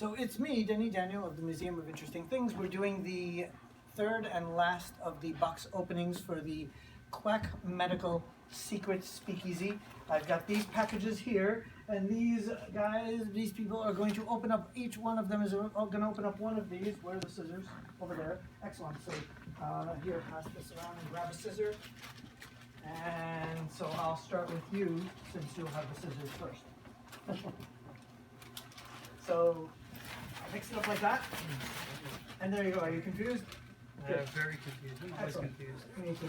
So it's me, Denny Daniel of the Museum of Interesting Things. We're doing the third and last of the box openings for the Quack Medical Secret Speakeasy. I've got these packages here, and these guys, these people are going to open up, each one of them is going to open up one of these. Where are the scissors? Over there. Excellent. So here, pass this around and grab a scissor. And so I'll start with you, since you'll have the scissors first. So mix it up like that, and there you go. Are you confused? Very confused. I'm always confused. Me too.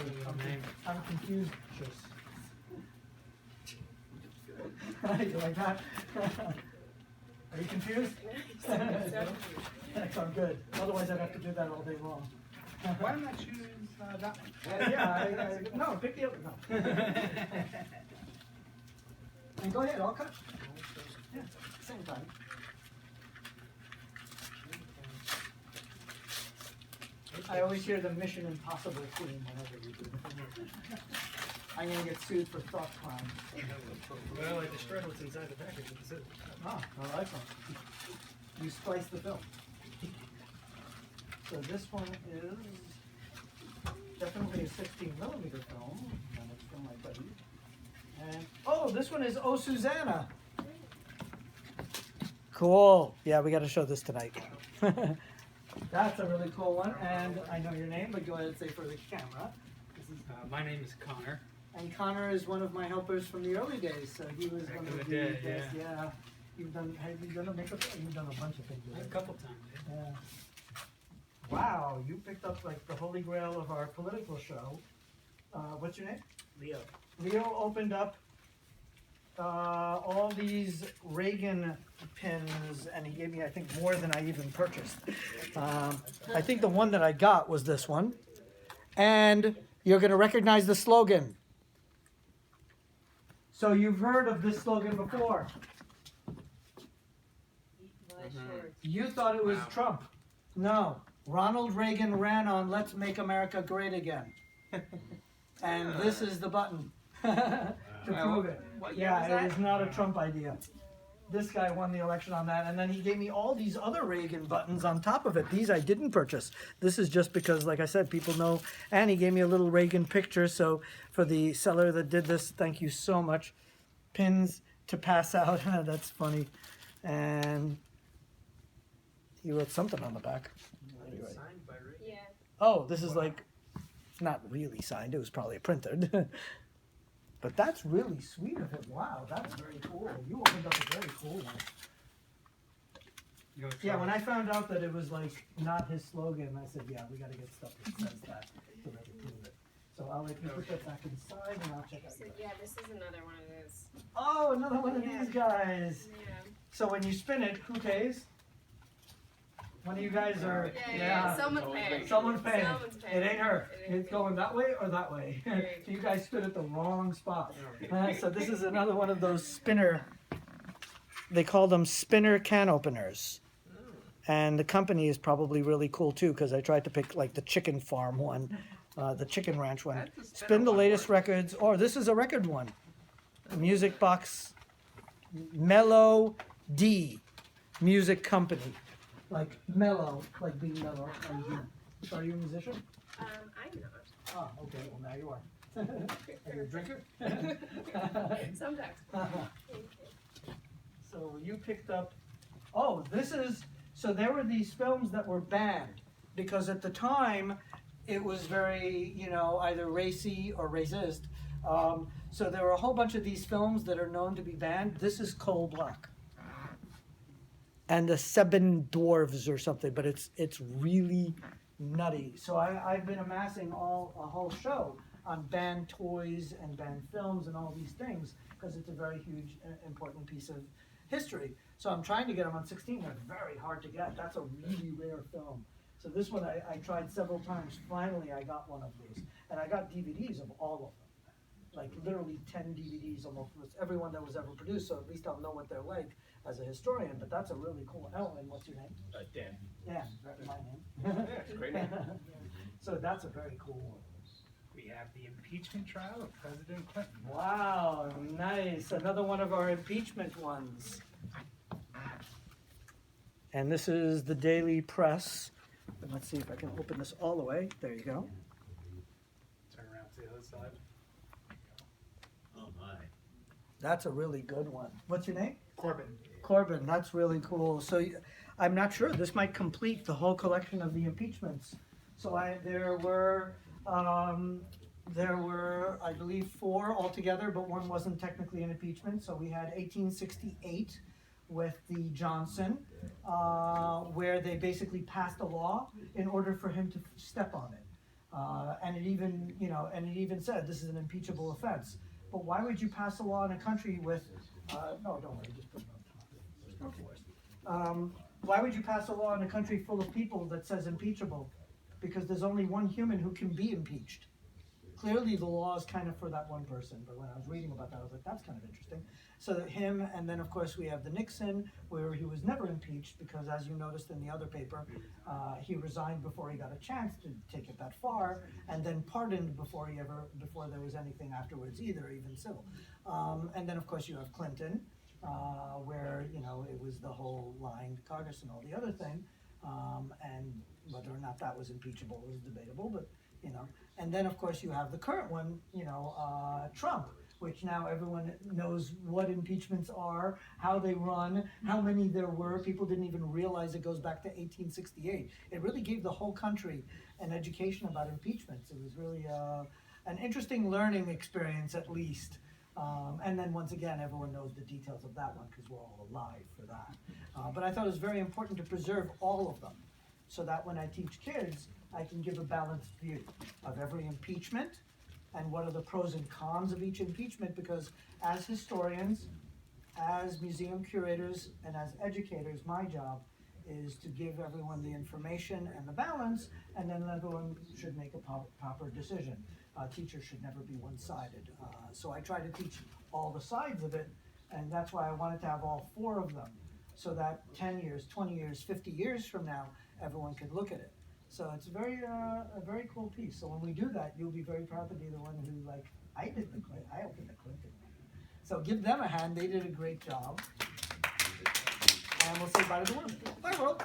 I'm confused. You like that? Are you confused? Excellent, good. Otherwise, I'd have to do that all day long. Why don't I choose that one? No, pick the other. No. And go ahead, I'll cut. Yeah, same time. I always hear the Mission Impossible theme whenever you do it. I'm going to get sued for thought crime. Well, I destroyed what's inside the package with the scissors. Ah, I like one. You splice the film. So this one is definitely a 16 millimeter film, and it's from my buddy. And oh, this one is Oh Susanna. Cool. Yeah, we got to show this tonight. That's a really cool one, and I know your name, but go ahead and say for the camera. This is, my name is Connor. and Connor is one of my helpers from the early days, so he was one of the day, best. Yeah. Have you done a makeup? You've done a bunch of things. A couple times. Yeah. Wow, you picked up like the holy grail of our political show. What's your name? Leo. Leo opened up all these Reagan pins, and he gave me, I think, more than I even purchased. I think the one that I got was this one. And you're going to recognize the slogan. So you've heard of this slogan before. You thought it was Trump. No. Ronald Reagan ran on "Let's Make America Great Again." And this is the button to prove it. Yeah, it is not a Trump idea. This guy won the election on that, and then he gave me all these other Reagan buttons on top of it. These I didn't purchase. This is just because, like I said, people know. And he gave me a little Reagan picture, so for the seller that did this, thank you so much. Pins to pass out. That's funny. And he wrote something on the back. Signed by Reagan. Yeah. Oh, this is like, not really signed. It was probably printed. But that's really sweet of him. Wow, that's very cool. You opened up a very cool one. Yeah, when I found out that it was like not his slogan, I said, yeah, we got to get stuff that says that to really prove it. So I'll let you put that back inside and I'll check out. So yeah, this is another one of those. Oh, another one of these guys. Yeah. So when you spin it, who pays? One of you guys are, Yeah. Someone's paying. Someone's paying. Someone's paying. It ain't her. It ain't It's going that way or that way. Right. So you guys stood at the wrong spot. So this is another one of those spinner, they call them spinner can openers. And the company is probably really cool too, because I tried to pick like the chicken farm one, the chicken ranch one. Spin the latest records, or this is a record one. Music box, Mellow D, music company. Like mellow, like being mellow. So are you a musician? I'm not. Oh, okay. Well, now you are. Are you a drinker? Sometimes. So you picked up. Oh, this is. So there were these films that were banned because at the time it was very, either racy or racist. So there were a whole bunch of these films that are known to be banned. This is Coal Black. And the Sebban Dwarves or something, but it's really nutty. So I've been amassing a whole show on banned toys and banned films and all these things because it's a very huge, important piece of history. So I'm trying to get them on 16. They're very hard to get. That's a really rare film. So this one I tried several times. Finally, I got one of these, and I got DVDs of all of them. Like literally 10 DVDs, almost every one that was ever produced. So at least I'll know what they're like as a historian. But that's a really cool one. Oh, and what's your name? Dan. Dan, that's my name. Yeah, it's a great name. So that's a very cool one. We have the impeachment trial of President Clinton. Wow, nice. Another one of our impeachment ones. And this is the Daily Press. And let's see if I can open this all the way. There you go. Turn around to the other side. Oh my. That's a really good one. What's your name? Corbin. Corbin, that's really cool. So I'm not sure, this might complete the whole collection of the impeachments. So there were, I believe, 4 altogether, but one wasn't technically an impeachment. So we had 1868 with the Johnson, where they basically passed a law in order for him to step on it. And it even, and it even said this is an impeachable offense. But why would you pass a law in a country with, no, don't worry, just put it on top. Why would you pass a law in a country full of people that says impeachable? Because there's only one human who can be impeached. Clearly the law is kind of for that one person, but when I was reading about that, I was like, that's kind of interesting. So that him, and then of course we have the Nixon, where he was never impeached, because as you noticed in the other paper, he resigned before he got a chance to take it that far, and then pardoned before there was anything afterwards either, even civil. And then of course you have Clinton, where, it was the whole lying to Congress and all the other thing, and whether or not that was impeachable was debatable, but, and then of course you have the current one, Trump, which now everyone knows what impeachments are, how they run, how many there were. People didn't even realize it goes back to 1868. It really gave the whole country an education about impeachments. It was really an interesting learning experience, at least. And then once again, everyone knows the details of that one because we're all alive for that. But I thought it was very important to preserve all of them so that when I teach kids, I can give a balanced view of every impeachment and what are the pros and cons of each impeachment, because as historians, as museum curators, and as educators, my job is to give everyone the information and the balance, and then everyone should make a proper decision. Teachers should never be one-sided. So I try to teach all the sides of it, and that's why I wanted to have all 4 of them, so that 10 years, 20 years, 50 years from now, everyone could look at it. So it's a very cool piece. So when we do that, you'll be very proud to be the one who, I opened the Clinton. So give them a hand. They did a great job. And we'll say bye to the world. Bye, world.